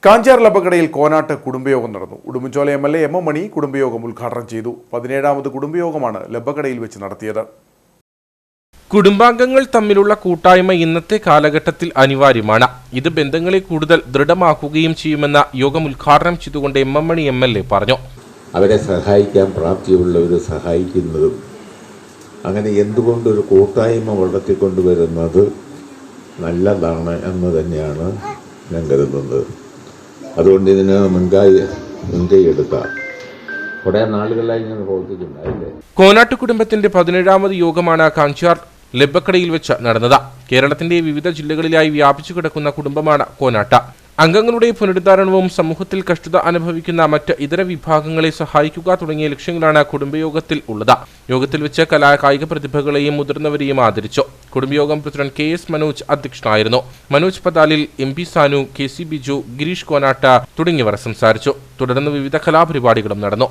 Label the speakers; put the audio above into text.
Speaker 1: കാഞ്ചാർ ലബക്കടയിൽ കോനാട്ട് കുടുംബയോഗം നടന്നു. Udumbanchola MLA M. മണി കുടുംബയോഗം ഉദ്ഘാടനം ചെയ്തു. 17ാമത് കുടുംബയോഗമാണ് ലബക്കടയിൽ വെച്ച് നടത്തിയത്.
Speaker 2: കുടുംബാംഗങ്ങൾ തമ്മിലുള്ള കൂട്ടായ്മ ഇന്നത്തെ കാലഘട്ടത്തിൽ അനിവാര്യമാണ്. ഇത് ബന്ധങ്ങളെ കൂടുതൽ ദൃഢമാക്കുകയും ചെയ്യുമെന്ന യോഗം ഉദ്ഘാടനം ചെയ്തുകൊണ്ട് M. മണി MLA പറഞ്ഞു.
Speaker 3: അവരെ സഹായിക്കാൻ പ്രാപ്തിയുള്ളവരെ സഹായിക്കുന്നതും അങ്ങനെ എന്തുകൊണ്ടൊരു കൂട്ടായ്മ വളർത്തിക്കൊണ്ടുവരുന്നത് നല്ലതാണ് എന്ന് തന്നെയാണ് ഞാൻ കരുതുന്നത്. അതുകൊണ്ട് ഇതിന് മുൻകൈ എടുക്കാം. കുറെ നാളുകളായി ഞാൻ പ്രവർത്തിച്ചിട്ടുണ്ടായില്ലേ.
Speaker 2: കോനാട്ട് കുടുംബത്തിന്റെ 17ാമത് യോഗമാണ് കാഞ്ചാർ ലബക്കടയിൽ വെച്ച് നടന്നത്. കേരളത്തിന്റെ വിവിധ ജില്ലകളിലായി വ്യാപിച്ചു കിടക്കുന്ന കുടുംബമാണ് കോനാട്ട്. അംഗങ്ങളുടെ പുനരുദ്ധാരണവും സമൂഹത്തിൽ കഷ്ടത അനുഭവിക്കുന്ന മറ്റ് ഇതര വിഭാഗങ്ങളെ സഹായിക്കുക തുടങ്ങിയ ലക്ഷ്യങ്ങളാണ് കുടുംബയോഗത്തിൽ ഉള്ളത്. യോഗത്തിൽ വെച്ച് കായിക പ്രതിഭകളെയും മുതിർന്നവരെയും ആദരിച്ചു. കുടുംബയോഗം പ്രസിഡന്റ് KS മനോജ് അധ്യക്ഷനായിരുന്നു. മനോജ് പതാലിൽ MP സാനു, KC ബിജു, ഗിരീഷ് കോനാട്ട് തുടങ്ങിയവർ സംസാരിച്ചു. തുടർന്ന് വിവിധ കലാപരിപാടികളും നടന്നു.